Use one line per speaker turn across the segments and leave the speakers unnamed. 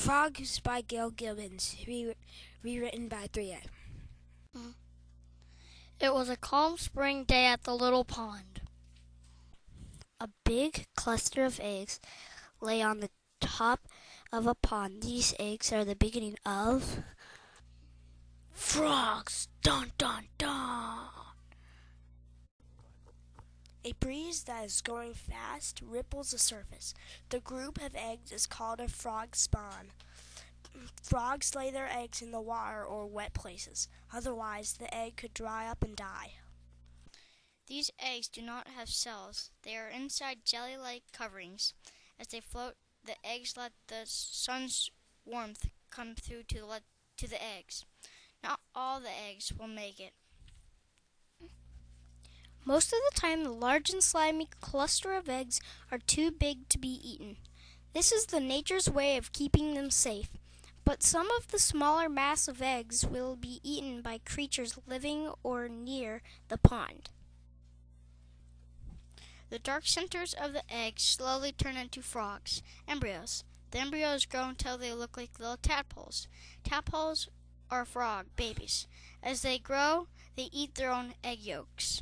Frogs by Gail Gibbons, rewritten by 3a.
It was a calm spring day at the little pond. A big cluster of eggs lay on the top of a pond. These eggs are the beginning of frogs. Dun, dun, dun.
A breeze that is going fast ripples the surface. The group of eggs is called a frog spawn. Frogs lay their eggs in the water or wet places. Otherwise, the egg could dry up and die.
These eggs do not have cells. They are inside jelly-like coverings. As they float, the eggs let the sun's warmth come through to the eggs. Not all the eggs will make it. Most of the time, the large and slimy cluster of eggs are too big to be eaten. This is the nature's way of keeping them safe. But some of the smaller mass of eggs will be eaten by creatures living or near the pond. The dark centers of the eggs slowly turn into frogs, embryos. The embryos grow until they look like little tadpoles. Tadpoles are frog babies. As they grow, they eat their own egg yolks.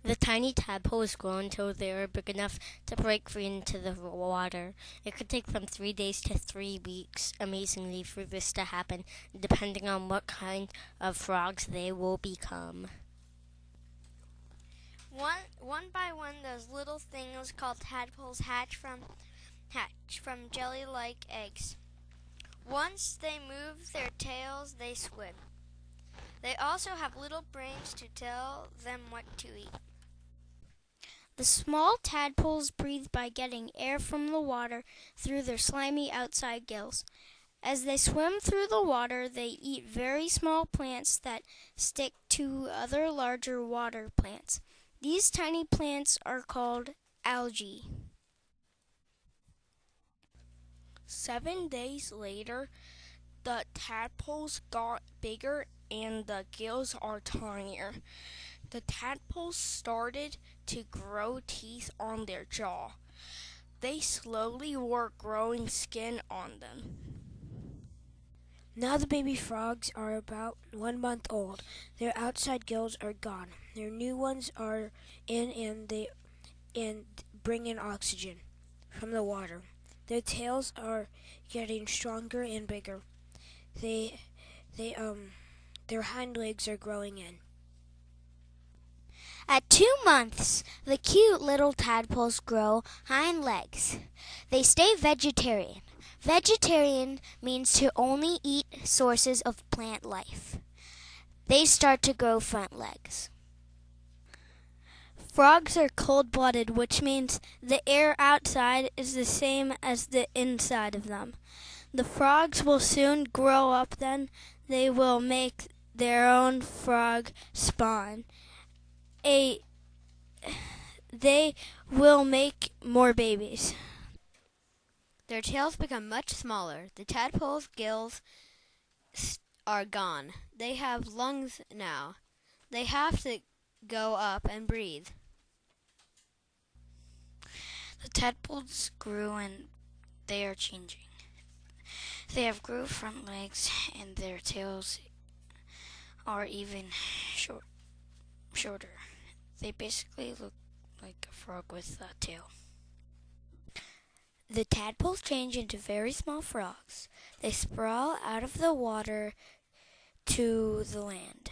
The tiny tadpoles grow until they are big enough to break free into the water. It could take from 3 days to 3 weeks, amazingly, for this to happen, depending on what kind of frogs they will become.
One by one, those little things called tadpoles hatch from jelly-like eggs. Once they move their tails, they swim. They also have little brains to tell them what to eat.
The small tadpoles breathe by getting air from the water through their slimy outside gills. As they swim through the water, they eat very small plants that stick to other larger water plants. These tiny plants are called algae.
7 days later, the tadpoles got bigger and the gills are tinier. The tadpoles started to grow teeth on their jaw. They slowly were growing skin on them. Now the baby frogs are about 1 month old. Their outside gills are gone. Their new ones are in and bring in oxygen from the water. Their tails are getting stronger and bigger. Their hind legs are growing in.
At 2 months, the cute little tadpoles grow hind legs. They stay vegetarian. Vegetarian means to only eat sources of plant life. They start to grow front legs.
Frogs are cold-blooded, which means the air outside is the same as the inside of them. The frogs will soon grow up, then they will make their own frog spawn. They will make more babies.
Their tails become much smaller. The tadpoles' gills are gone. They have lungs now. They have to go up and breathe.
The tadpoles grew and they are changing. They have grew front legs and their tails are even shorter. They basically look like a frog with a tail. The tadpoles change into very small frogs. They sprawl out of the water to the land.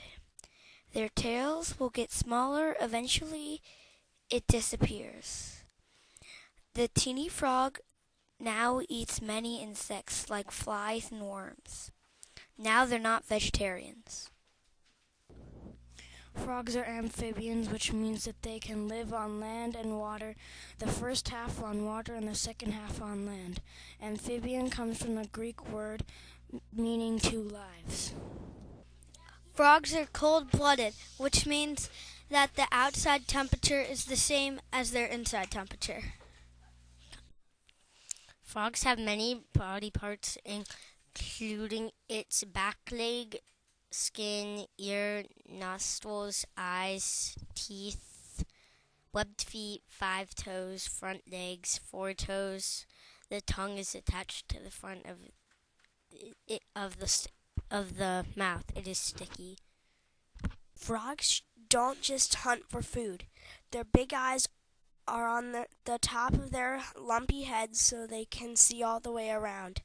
Their tails will get smaller. Eventually, it disappears. The teeny frog now eats many insects like flies and worms. Now they're not vegetarians.
Frogs are amphibians, which means that they can live on land and water, the first half on water and the second half on land. Amphibian comes from the Greek word meaning 2 lives.
Frogs are cold-blooded, which means that the outside temperature is the same as their inside temperature.
Frogs have many body parts, including its back leg, skin, ear, nostrils, eyes, teeth, webbed feet, 5 toes, front legs, 4 toes. The tongue is attached to the front of the mouth. It is sticky.
Frogs don't just hunt for food. Their big eyes are on the top of their lumpy heads so they can see all the way around.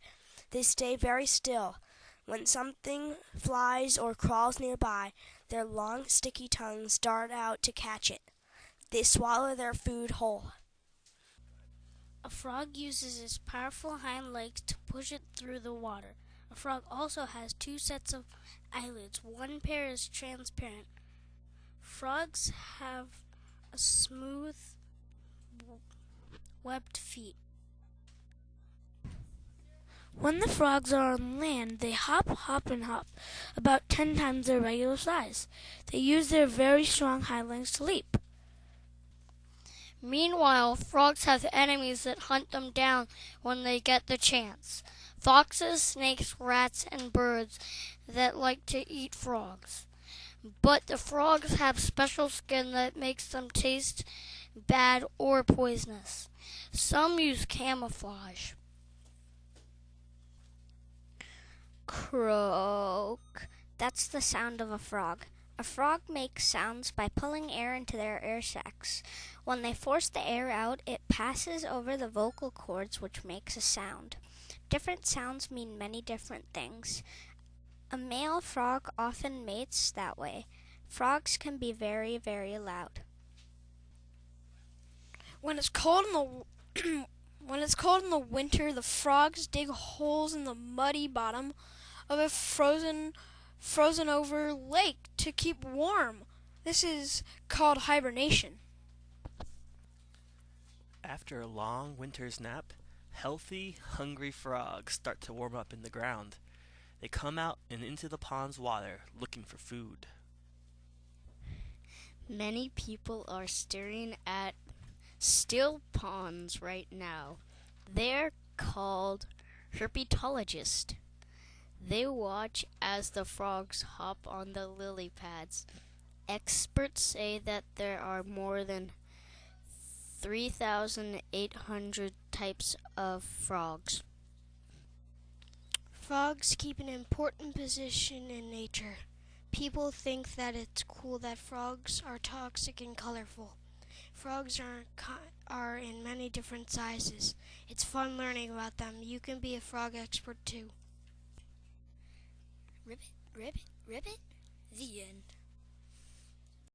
They stay very still. When something flies or crawls nearby, their long, sticky tongues dart out to catch it. They swallow their food whole.
A frog uses its powerful hind legs to push it through the water. A frog also has two sets of eyelids. One pair is transparent. Frogs have a smooth, webbed feet. When the frogs are on land, they hop, hop, and hop, about 10 times their regular size. They use their very strong hind legs to leap.
Meanwhile, frogs have enemies that hunt them down when they get the chance. Foxes, snakes, rats, and birds that like to eat frogs. But the frogs have special skin that makes them taste bad or poisonous. Some use camouflage.
Croak. That's the sound of a frog. A frog makes sounds by pulling air into their air sacs. When they force the air out, it passes over the vocal cords, which makes a sound. Different sounds mean many different things. A male frog often mates that way. Frogs can be very, very loud.
When it's cold in the winter, the frogs dig holes in the muddy bottom of a frozen over lake to keep warm. This is called hibernation.
After a long winter's nap, healthy, hungry frogs start to warm up in the ground. They come out and into the pond's water looking for food.
Many people are staring at still ponds right now. They're called herpetologists. They watch as the frogs hop on the lily pads. Experts say that there are more than 3,800 types of frogs.
Frogs keep an important position in nature. People think that it's cool that frogs are toxic and colorful. Frogs are in many different sizes. It's fun learning about them. You can be a frog expert too.
Ribbit, ribbit, ribbit. The end.